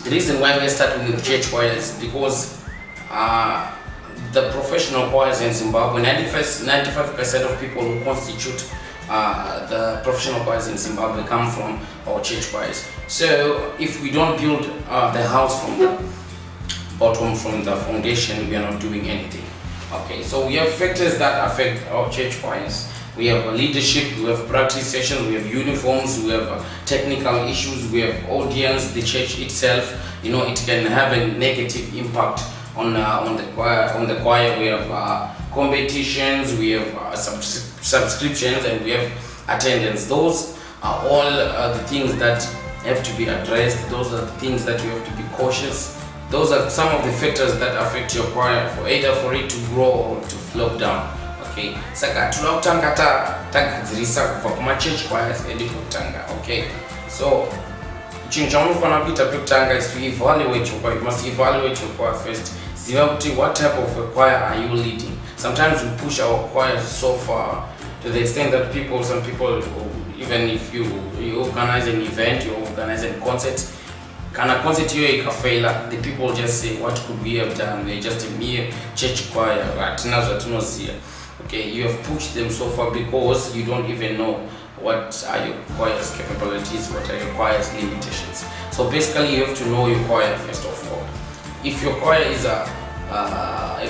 The reason why we're starting with church choirs is because the professional choirs in Zimbabwe, 95% of people who constitute the professional choirs in Zimbabwe come from our church choirs. So if we don't build the house from the bottom, from the foundation, we are not doing anything. Okay, so we have factors that affect our church choirs. We have leadership, we have practice sessions, we have uniforms, we have technical issues, we have audience, the church itself. You know, it can have a negative impact on the choir. We have competitions, we have subscriptions, and we have attendance. Those are all the things that have to be addressed. Those are the things that you have to be cautious. Those are some of the factors that affect your choir, for either for it to grow or to flop down. Okay, saka tunakutanga tagadzirisa kubva kuma church choirs edikutanga. Okay, so chinhu chaunofana kuita pekutanga is to evaluate your choir. You must evaluate your choir first. Ziva kuti what type of a choir are you leading. Sometimes we push our choirs so far to the extent that some people, even if you organize an event, you organize a concert, kana concert hiyo ikafaila, the people just say, what could we have done? We're just a mere church choir. Okay, you have pushed them so far because you don't even know what are your choir's capabilities, what are your choir's limitations. So basically you have to know your choir first of all. If your choir is a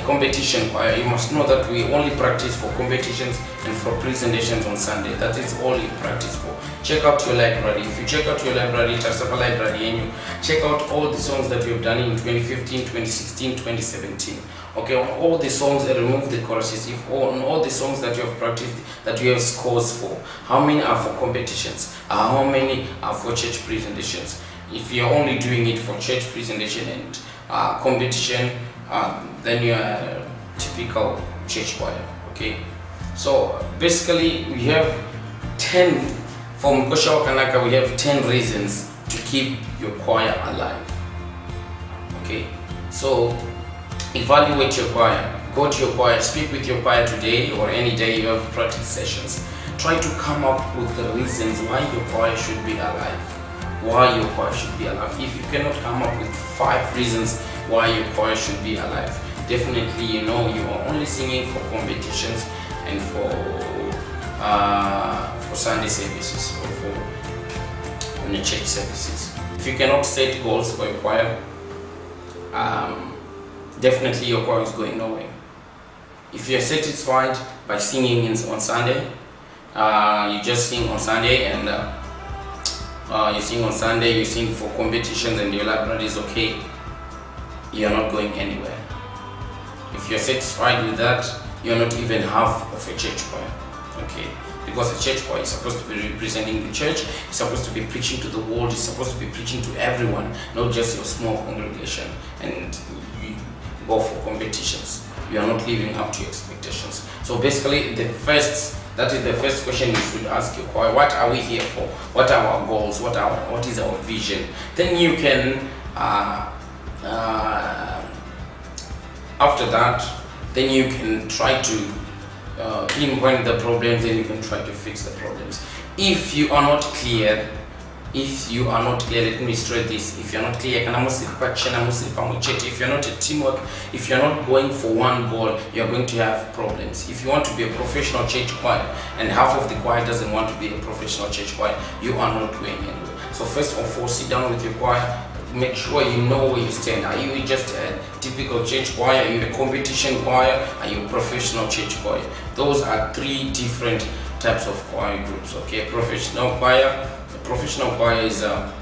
competition choir, you must know that we only practice for competitions and for presentations on Sunday. That is all you practice for. Check out your library. If you check out your library, Tarsapa library, and you check out all the songs that you have done in 2015, 2016, 2017. Okay, on all the songs, remove the choruses. If on all the songs that you have practiced, that you have scores for, how many are for competitions? How many are for church presentations? If you're only doing it for church presentation and competition, then you are a typical church choir. Okay, so basically we have 10 from Mushaswakanaka. We have 10 reasons to keep your choir alive. Okay, so evaluate your choir. Go to your choir, speak with your choir today or any day you have practice sessions. Try to come up with the reasons why your choir should be alive. Why your choir should be alive. If you cannot come up with 5 reasons why your choir should be alive, definitely you know you are only singing for competitions and for Sunday services or for the church services. If you cannot set goals for your choir, definitely your choir is going nowhere. If you are satisfied by singing on Sunday, you just sing on Sunday and you sing on Sunday, you sing for competitions and your library is okay, you are not going anywhere. If you are satisfied with that, you are not even half of a church choir. Okay, because a church choir is supposed to be representing the church, it's supposed to be preaching to the world, it's supposed to be preaching to everyone, not just your small congregation. And you go for competitions, you are not living up to your expectations. So basically that is the first question you should ask your choir. What are we here for? What are our goals? What is our vision? Then you can after that, then you can try to pinpoint the problems and you can try to fix the problems. If you are not clear, let me stress this, if you're not clear, if you're not a teamwork, if you're not going for one goal, you're going to have problems. If you want to be a professional church choir and half of the choir doesn't want to be a professional church choir, you are not going anywhere. So first of all, sit down with your choir, make sure you know where you stand. Are you just a typical church choir? Are you a competition choir? Are you a professional church choir? Those are 3 different types of choir groups. Okay, professional choir. The professional choir is a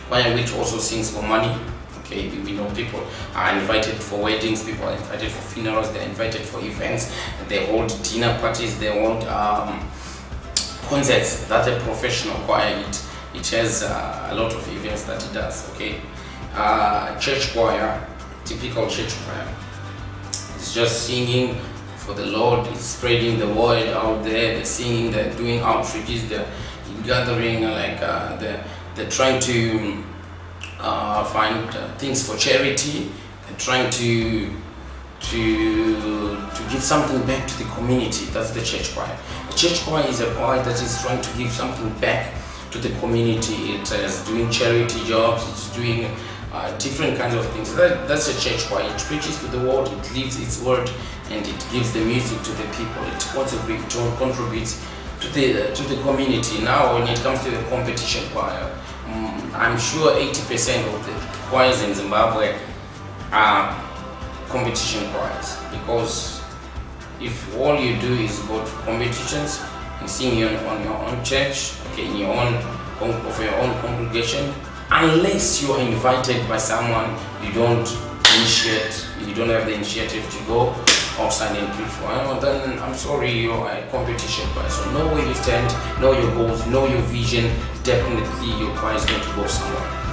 choir which also sings for money. Okay, we know people are invited for weddings, people are invited for funerals, they're invited for events, they hold dinner parties, they hold concerts. That's a professional choir. It has a lot of events that it does. Okay, church choir, typical church choir, it's just singing for the Lord. It's spreading the word out there. They're singing, they're doing outreaches, they're gathering, they're trying to find things for charity. They're trying to give something back to the community. That's the church choir. The church choir is a choir that is trying to give something back to the community. It is doing charity jobs, it's doing different kinds of things. That's a church choir. It preaches to the world, it lives its word, and it gives the music to the people. It contributes to the community. Now, when it comes to the competition choir, I'm sure 80% of the choirs in Zimbabwe are competition choirs, because if all you do is go to competitions and sing on your own church, okay, in your own of your own congregation, unless you are invited by someone, you don't have the initiative to go outside and preach for, then I'm sorry, you're a competition choir. So know where you stand, know your goals, know your vision. Definitely your choir is going to go somewhere.